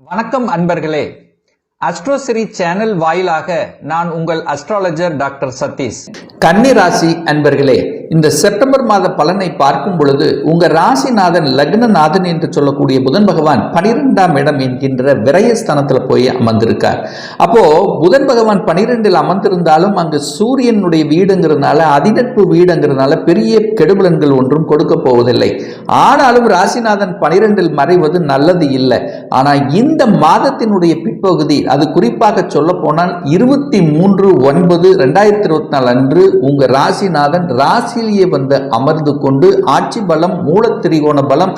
வணக்கம் அன்பர்களே. அஸ்ட்ரோசிரி சேனல் வாயிலாக நான் உங்கள் அஸ்ட்ராலஜர் டாக்டர் சதீஷ். கன்னி ராசி அன்பர்களே, இந்த செப்டம்பர் மாத பலனை பார்க்கும் பொழுது உங்க ராசிநாதன் லக்னநாதன் என்று சொல்லக்கூடிய புதன் பகவான் 12ஆம் இடம் என்கின்ற விரயஸ்தானத்துல போய் அமர்ந்திருக்கார். அப்போ புதன் பகவான் 12இல் அமர்ந்திருந்தாலும் அங்கு சூரியனுடைய வீடுங்கிறதுனால, அதிநட்பு வீடுங்கிறதுனால பெரிய கெடுபலன்கள் ஒன்றும் கொடுக்க போவதில்லை. ஆனாலும் ராசிநாதன் 12இல் மறைவது நல்லது இல்லை. ஆனா இந்த மாதத்தினுடைய பிற்பகுதி, அது குறிப்பாக சொல்ல போனால் 23/9/2024 அன்று உங்க ராசிநாதன் ராசியிலேயே வந்து அமர்ந்து கொண்டு ஆட்சி பலம், மூலத்திரிகோண பலம்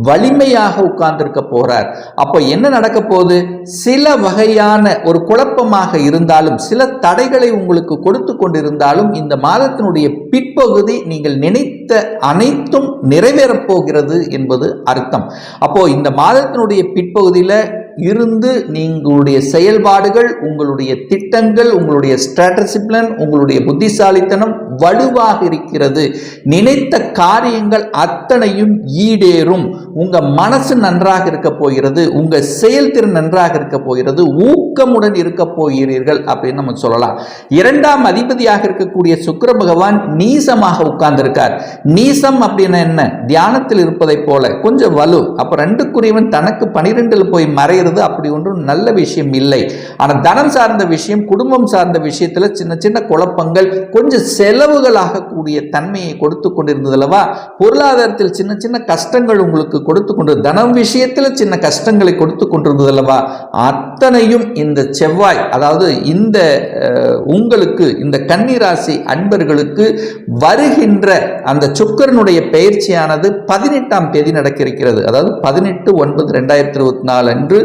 வலிமையாக உட்கார்ந்திருக்க போறார். அப்ப என்ன நடக்க போகுது? சில வகையான ஒரு குழப்பமாக இருந்தாலும், சில தடைகளை உங்களுக்கு கொடுத்து கொண்டிருந்தாலும், இந்த மாதத்தினுடைய பிற்பகுதி நீங்கள் நினைத்த அனைத்தும் நிறைவேறப் போகிறது என்பது அர்த்தம். அப்போ இந்த மாதத்தினுடைய பிற்பகுதியில இருந்து நீங்களுடைய செயல்பாடுகள், உங்களுடைய திட்டங்கள், உங்களுடைய ஸ்ட்ராட்டஜி பிளான், உங்களுடைய புத்திசாலித்தனம் வலுவாக இருக்கிறது. நினைத்த காரியங்கள் அத்தனையும் ஈடேறும். உங்க மனசு நன்றாக இருக்க போகிறது, உங்க செயல்திறன் நன்றாக இருக்க போகிறது, ஊக்கமுடன் இருக்க போகிறீர்கள் அப்படின்னு நம்ம சொல்லலாம். 2ஆம் அதிபதியாக இருக்கக்கூடிய சுக்கிர பகவான் நீசமாக உட்கார்ந்திருக்கார். நீசம் அப்படின்னா என்ன? தியானத்தில் இருப்பதை போல கொஞ்சம் வலு. அப்ப 2க்குரியவன் தனக்கு 12இல் போய் மறைய அப்படி ஒன்றும் நல்ல விஷயம் இல்லை. ஆனால் தனம் சார்ந்த விஷயம், குடும்பம் சார்ந்த விஷயத்துல சின்ன சின்ன குழப்பங்கள், கொஞ்சம் செலவுகளாக கூடிய தன்மையை கொடுத்து கொண்டிருந்தது அல்லவா? பொருளாதாரத்தில் சின்ன சின்ன கஷ்டங்கள் உங்களுக்கு கொடுத்து கொண்டு, தனம் விஷயத்துல சின்ன கஷ்டங்களை கொடுத்து கொண்டிருந்தது அல்லவா? அத்தனையும் இந்த செவ்வாய், அதாவது இந்த உங்களுக்கு, இந்த கன்னி ராசி அன்பர்களுக்கு வருகின்ற அந்த சுக்கிரனுடைய பெயர்ச்சியானது 18ஆம் தேதி நடக்க இருக்கிறது. அதாவது 18/9/2024 அன்று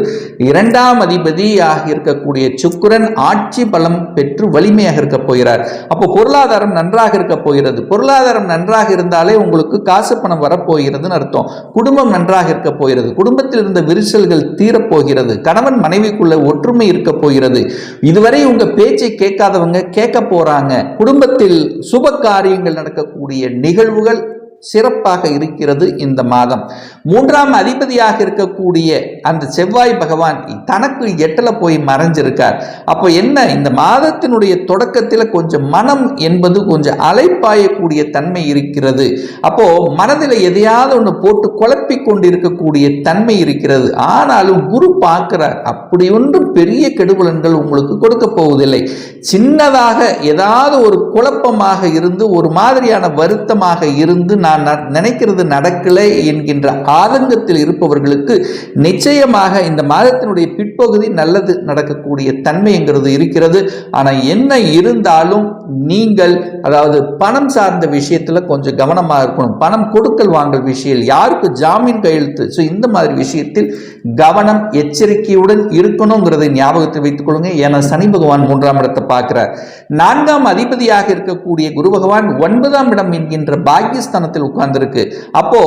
2ஆம் அதிபதியாக இருக்கக்கூடிய சுக்கிரன் ஆட்சி பலம் பெற்று வலிமையாக இருக்க போகிறார். அப்போ பொருளாதாரம் நன்றாக இருக்க போகிறது. பொருளாதாரம் நன்றாக இருந்தாலே உங்களுக்கு காசு பணம் வரப்போகிறதுன்னு அர்த்தம். குடும்பம் நன்றாக இருக்க போகிறது. குடும்பத்தில் இருந்த விரிசல்கள் தீரப்போகிறது. கணவன் மனைவிக்குள்ள ஒற்றுமை இருக்க போகிறது. இதுவரை உங்க பேச்சை கேட்காதவங்க கேட்க போறாங்க. குடும்பத்தில் சுப காரியங்கள் நடக்கக்கூடிய நிகழ்வுகள் சிறப்பாக இருக்கிறது. இந்த மாதம் 3ஆம் அதிபதியாக இருக்கக்கூடிய அந்த செவ்வாய் பகவான் தனக்கு 8ல போய் மறைஞ்சிருக்கார். அப்போ என்ன? இந்த மாதத்தினுடைய தொடக்கத்தில் கொஞ்சம் மனம் என்பது கொஞ்சம் அலைப்பாயக்கூடிய தன்மை இருக்கிறது. அப்போ மனதில் எதையாவது ஒன்று போட்டு குழப்பி கொண்டு இருக்கக்கூடிய தன்மை இருக்கிறது. ஆனாலும் குரு பார்க்கிறார். அப்படி ஒன்றும் பெரிய கெடுபலன்கள் உங்களுக்கு கொடுக்க போவதில்லை. சின்னதாக ஏதாவது ஒரு குழப்பமாக இருந்து, ஒரு மாதிரியான வருத்தமாக இருந்து, நான் நினைக்கிறது நடக்கலை என்கின்ற ஆதங்கத்தில் இருப்பவர்களுக்கு நிச்சயமாக இந்த மாதத்தினுடைய பிற்பகுதி நல்லது நடக்கக்கூடிய தன்மைங்கிறது இருக்கிறது. ஆனால் என்ன இருந்தாலும் நீங்கள், அதாவது பணம் சார்ந்த விஷயத்துல கொஞ்சம் கவனமாக இருக்கணும். பணம் கொடுக்கல் வாங்கல் விஷயம், யாருக்கு ஜாமீன் கையெழுத்து, ஸோ இந்த மாதிரி விஷயத்தில் கவனம், எச்சரிக்கையுடன் இருக்கணுங்கிறதை ஞாபகத்தில் வைத்துக் கொள்ளுங்க. ஏன்னா சனி பகவான் 3ஆம் இடத்தை பார்க்கிறார். 4ஆம் அதிபதியாக இருக்கக்கூடிய குரு பகவான் 9ஆம் இடம் என்கின்ற பாக்கியஸ்தானத்தில் உட்கார்ந்திருக்கு. அப்போ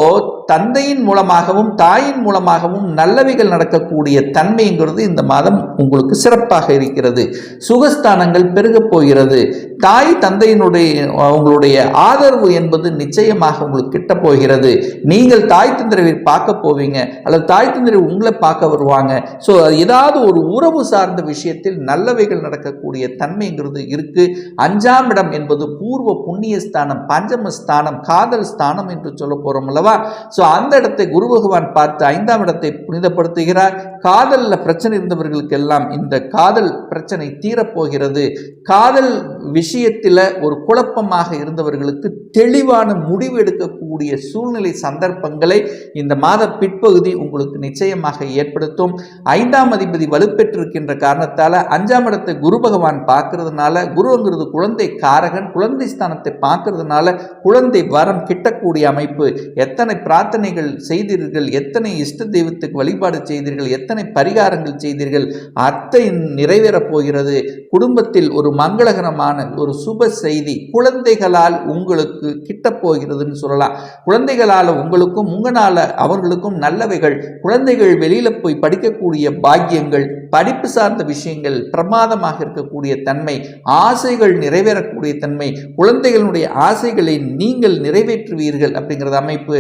தந்தையின் மூலமாகவும் தாயின் மூலமாகவும் நல்லவைகள் நடக்கக்கூடிய தன்மைங்கிறது இந்த மாதம் உங்களுக்கு சிறப்பாக இருக்கிறது. சுகஸ்தானங்கள் பெருக போகிறது. தாய் தந்தையினுடைய உங்களுடைய ஆதரவு என்பது நிச்சயமாக உங்களுக்கு கிட்ட போகிறது. நீங்கள் தாய் தந்தையை பார்க்க போவீங்க, அல்லது தாய் தந்தை உங்களை பார்க்க வருவாங்க. ஸோ ஏதாவது ஒரு உறவு சார்ந்த விஷயத்தில் நல்லவைகள் நடக்கக்கூடிய தன்மைங்கிறது இருக்கு. 5ஆம் இடம் என்பது பூர்வ புண்ணிய ஸ்தானம், பஞ்சமஸ்தானம், காதல் ஸ்தானம் என்று சொல்ல போறோம் அல்லவா? ஸோ அந்த இடத்தை குரு பகவான் பார்த்து 5ஆம் இடத்தை புனிதப்படுத்துகிறார். காதலில் பிரச்சனை இருந்தவர்களுக்கு எல்லாம் இந்த காதல் பிரச்சனை தீரப்போகிறது. காதல் விஷயத்தில் ஒரு குழப்பமாக இருந்தவர்களுக்கு தெளிவான முடிவு எடுக்கக்கூடிய சூழ்நிலை, சந்தர்ப்பங்களை இந்த மாத பிற்பகுதி உங்களுக்கு நிச்சயமாக ஏற்படுத்தும். 5ஆம் அதிபதி வலுப்பெற்றிருக்கின்ற காரணத்தால் 5ஆம் இடத்தை குரு பகவான் பார்க்கறதுனால, குருங்கிறது குழந்தை காரகன், குழந்தை ஸ்தானத்தை பார்க்கறதுனால குழந்தை வரம் கிட்டக்கூடிய அமைப்பு. எத்தனை பிரார்த்தனைகள் செய்தீர்கள், எத்தனை இஷ்ட தெய்வத்துக்கு வழிபாடு செய்தீர்கள், எத்தனை பரிகாரங்கள் செய்தீர்கள், அத்தனை நிறைவேறப் போகிறது. குடும்பத்தில் ஒரு மங்களகரமான ஒரு சுப செய்தி குழந்தைகளால் உங்களுக்கு கிட்ட போகிறதுன்னு சொல்லலாம். குழந்தைகளால் உங்களுக்கும், உங்களால் அவர்களுக்கும் நல்லவைகள், குழந்தைகள் வெளியில போய் படிக்கக்கூடிய பாக்கியங்கள், படிப்பு சார்ந்த விஷயங்கள் பிரமாதமாக இருக்கக்கூடிய தன்மை, ஆசைகள் நிறைவேறக்கூடிய தன்மை, குழந்தைகளுடைய ஆசைகளை நீங்கள் நிறைவேற்றி நிறைவேற்றுவீர்கள் அப்படிங்கிறது அமைப்பு.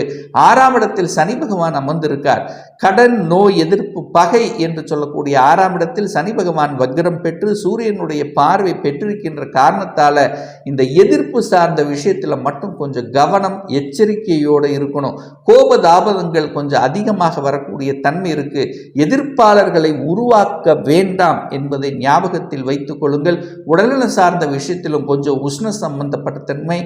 6ஆம் இடத்தில் சனி பகவான் அமர்ந்திருக்கார். கடன், நோய் எதிர்ப்பு, பகை என்று சொல்லக்கூடிய 6ஆம் இடத்தில் சனி பகவான் வக்ரம் பெற்று சூரியனுடைய பார்வை பெற்றிருக்கின்ற காரணத்தால இந்த எதிர்ப்பு சார்ந்த விஷயத்துல மட்டும் கொஞ்சம் கவனம், எச்சரிக்கையோடு இருக்கணும். கோப தாபங்கள் கொஞ்சம் அதிகமாக வரக்கூடிய தன்மை இருக்கு. எதிர்ப்பாளர்களை உருவாக்க வேண்டாம் என்பதை ஞாபகத்தில் வைத்துக் கொள்ளுங்கள். உடல்நல சார்ந்த விஷயத்திலும் கொஞ்சம் உஷ்ண சம்பந்தப்பட்ட தன்மை,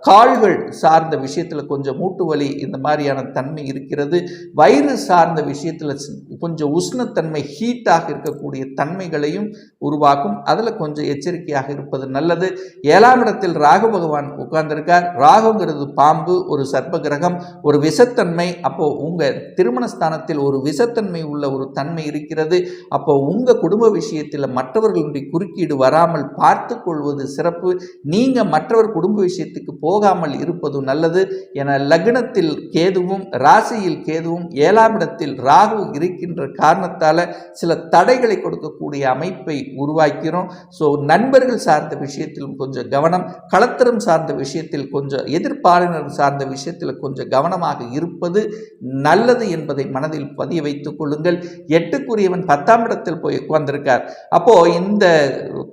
கால்கள் சார்ந்த விஷயத்துல கொஞ்சம் மூட்டு வலி இந்த மாதிரியான தன்மை இருக்கிறது. வயிறு சார்ந்த விஷயத்துல கொஞ்சம் உஷ்ணத்தன்மை, ஹீட்டாக இருக்கக்கூடிய தன்மைகளையும் உருவாக்கும். அதுல கொஞ்சம் எச்சரிக்கையாக இருப்பது நல்லது. 7ஆம் இடத்தில் ராகு பகவான் உட்கார்ந்திருக்கார். ராகுங்கிறது பாம்பு, ஒரு சர்ப்ப கிரகம், ஒரு விஷத்தன்மை. அப்போ உங்க திருமண ஸ்தானத்தில் ஒரு விஷத்தன்மை உள்ள ஒரு தன்மை இருக்கிறது. அப்போ உங்க குடும்ப விஷயத்தில் மற்றவர்களுடைய குறுக்கீடு வராமல் பார்த்து கொள்வது சிறப்பு. நீங்க மற்றவர் குடும்ப விஷயத்துக்கு போகாமல் இருப்பது நல்லது. என லக்னத்தில் கேதுவும் ராசியில் கேதுவும் 7ஆம் இடத்தில் ராகு இருக்கின்ற காரணத்தால சில தடைகளை கொடுக்கக்கூடிய அமைப்பை உருவாக்கிறோம். ஸோ நண்பர்கள் சார்ந்த விஷயத்திலும் கொஞ்சம் கவனம், களத்திரம் சார்ந்த விஷயத்தில் கொஞ்சம், எதிர்ப்பாளர் சார்ந்த விஷயத்தில் கொஞ்சம் கவனமாக இருப்பது நல்லது என்பதை மனதில் பதிய வைத்துக் கொள்ளுங்கள். 8க்குரியவன் 10ஆம் இடத்தில் போய் உட்கார்ந்திருக்கார். அப்போ இந்த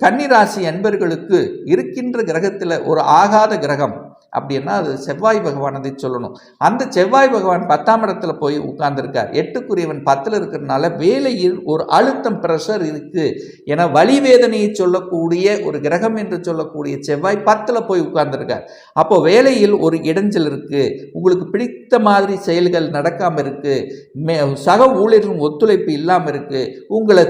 கன்னிராசி அன்பர்களுக்கு இருக்கின்ற கிரகத்தில் ஒரு ஆகாத கிரகம் அப்படின்னா அது செவ்வாய் பகவானதை சொல்லணும். அந்த செவ்வாய் பகவான் 10ஆம் இடத்துல போய் உட்கார்ந்திருக்கார். 8க்குரியவன் 10ல் இருக்கிறதுனால வேலையில் ஒரு அழுத்தம், பிரஷர் இருக்கு. என வலிவேதனையை சொல்லக்கூடிய ஒரு கிரகம் என்று சொல்லக்கூடிய செவ்வாய் 10ல் போய் உட்கார்ந்திருக்கார். அப்போ வேலையில் ஒரு இடைஞ்சல் இருக்கு, உங்களுக்கு பிடித்த மாதிரி செயல்கள் நடக்காம இருக்கு, சக ஊழியர்களின் ஒத்துழைப்பு இல்லாமல் இருக்கு, உங்களை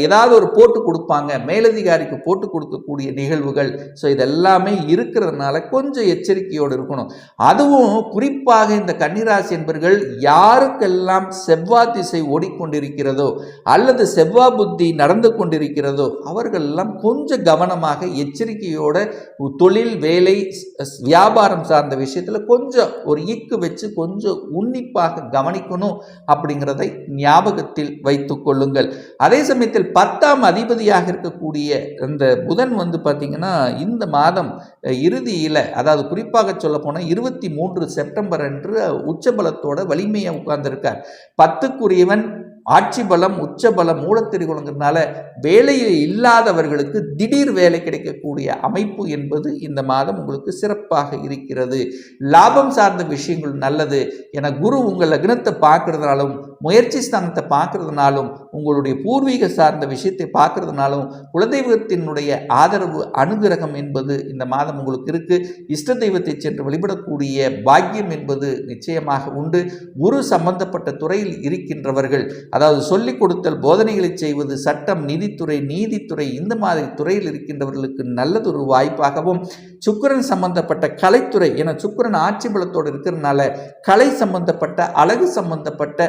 ஏதாவது ஒரு போட்டு கொடுப்பாங்க, மேலதிகாரிக்கு போட்டு கொடுக்கக்கூடிய நிகழ்வுகள். ஸோ இதெல்லாமே இருக்கிறதுனால கொஞ்சம் எச்சரிக்கையோடு இருக்கணும். அதுவும் குறிப்பாக இந்த கன்னிராசி என்பர்கள் யாருக்கெல்லாம் செவ்வாய் திசை ஓடிக்கொண்டிருக்கிறதோ அல்லது செவ்வாய் புத்தி நடந்து கொண்டிருக்கிறதோ அவர்களெல்லாம் கொஞ்சம் கவனமாக எச்சரிக்கையோட தொழில், வேலை, வியாபாரம் சார்ந்த விஷயத்துல கொஞ்சம் ஒரு ஈக்கு வச்சு கொஞ்சம் உன்னிப்பாக கவனிக்கணும் அப்படிங்கிறதை ஞாபகத்தில் வைத்துக் கொள்ளுங்கள். அதே சமயத்தில் 10ஆம் அதிபதியாக இருக்கக்கூடிய இந்த புதன் பார்த்தீங்கன்னா இந்த மாதம் இறுதியில், அதாவது குறிப்பாக சொல்ல போனால் 23 செப்டம்பர் அன்று உச்சபலத்தோட வலிமையாக உட்கார்ந்திருக்கார். 10க்குரியவன் ஆட்சி பலம், உச்ச பலம், மூலத்திரிகோணங்கிறதுனால வேலையில் இல்லாதவர்களுக்கு திடீர் வேலை கிடைக்கக்கூடிய அமைப்பு என்பது இந்த மாதம் உங்களுக்கு சிறப்பாக இருக்கிறது. லாபம் சார்ந்த விஷயங்கள் நல்லது. என குரு உங்கள் லக்னத்தை பார்க்கறதுனாலும், முயற்சி ஸ்தானத்தை பார்க்கறதுனாலும், உங்களுடைய பூர்வீக சார்ந்த விஷயத்தை பார்க்கறதுனாலும், குலதெய்வத்தினுடைய ஆதரவு, அனுகிரகம் என்பது இந்த மாதம் உங்களுக்கு இருக்கு. இஷ்ட தெய்வத்தை சென்று வழிபடக்கூடிய பாக்கியம் என்பது நிச்சயமாக உண்டு. குரு சம்பந்தப்பட்ட துறையில் இருக்கின்றவர்கள், அதாவது சொல்லிக் கொடுத்தல், போதனைகளை செய்வது, சட்டம், நீதித்துறை இந்த மாதிரி துறையில் இருக்கின்றவர்களுக்கு நல்லதொரு வாய்ப்பாகவும், சுக்கிரன் சம்பந்தப்பட்ட கலைத்துறை, என சுக்கிரன் ஆட்சி பலத்தோடு இருக்கிறதுனால கலை சம்பந்தப்பட்ட, அழகு சம்பந்தப்பட்ட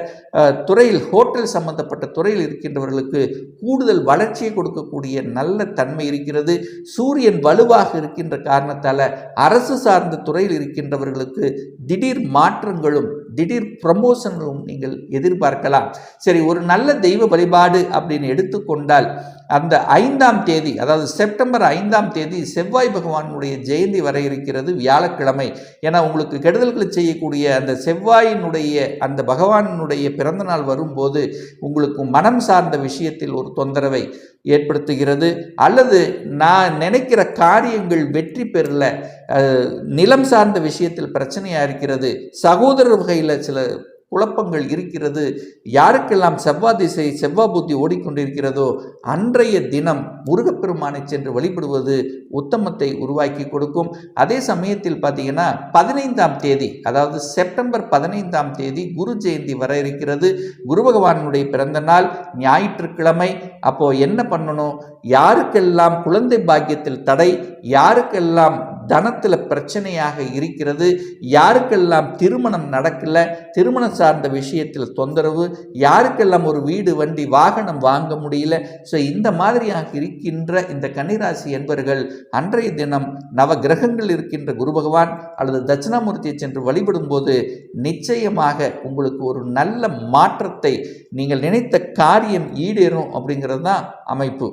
துறையில், ஹோட்டல் சம்பந்தப்பட்ட துறையில் இருக்கின்றவர்களுக்கு கூடுதல் வளர்ச்சியை கொடுக்கக்கூடிய நல்ல தன்மை இருக்கிறது. சூரியன் வலுவாக இருக்கின்ற காரணத்தால அரசு சார்ந்த துறையில் இருக்கின்றவர்களுக்கு திடீர் மாற்றங்களும் திடீர் ப்ரமோஷன்களும் நீங்கள் எதிர்பார்க்கலாம். சரி, ஒரு நல்ல தெய்வ வழிபாடு அப்படின்னு எடுத்துக்கொண்டால் அந்த 5ஆம் தேதி, அதாவது செப்டம்பர் 5ஆம் தேதி செவ்வாய் பகவானுடைய ஜெயந்தி வர இருக்கிறது, வியாழக்கிழமை. ஏன்னா உங்களுக்கு கெடுதல்களை செய்யக்கூடிய அந்த செவ்வாயினுடைய அந்த பகவானுடைய பிறந்த நாள் வரும்போது உங்களுக்கு மனம் சார்ந்த விஷயத்தில் ஒரு தொந்தரவை ஏற்படுத்துகிறது. அல்லது நான் நினைக்கிற காரியங்கள் வெற்றி பெறல, நிலம் சார்ந்த விஷயத்தில் பிரச்சனையாக இருக்கிறது, சகோதரர் வகையில் சில குழப்பங்கள் இருக்கிறது. யாருக்கெல்லாம் செவ்வாய் திசை, செவ்வாய் புத்தி ஓடிக்கொண்டிருக்கிறதோ அன்றைய தினம் முருகப்பெருமானை சென்று வழிபடுவது உத்தமத்தை உருவாக்கி கொடுக்கும். அதே சமயத்தில் பார்த்தீங்கன்னா 15ஆம் தேதி, அதாவது செப்டம்பர் 15ஆம் தேதி குரு ஜெயந்தி வர இருக்கிறது. குரு பகவானுடைய பிறந்த நாள் ஞாயிற்றுக்கிழமை. அப்போ என்ன பண்ணணும்? யாருக்கெல்லாம் குழந்தை பாக்கியத்தில் தடை, யாருக்கெல்லாம் தனத்தில் பிரச்சனையாக இருக்கிறது, யாருக்கெல்லாம் திருமணம் நடக்கல, திருமணம் சார்ந்த விஷயத்தில் தொந்தரவு, யாருக்கெல்லாம் ஒரு வீடு, வண்டி, வாகனம் வாங்க முடியல, ஸோ இந்த மாதிரியாக இருக்கின்ற இந்த கன்னிராசி என்பவர்கள் அன்றைய தினம் நவ கிரகங்கள் இருக்கின்ற குரு பகவான் அல்லது தட்சிணாமூர்த்தியை சென்று வழிபடும் போது நிச்சயமாக உங்களுக்கு ஒரு நல்ல மாற்றத்தை, நீங்கள் நினைத்த காரியம் ஈடேறும் அப்படிங்கிறது தான் அமைப்பு.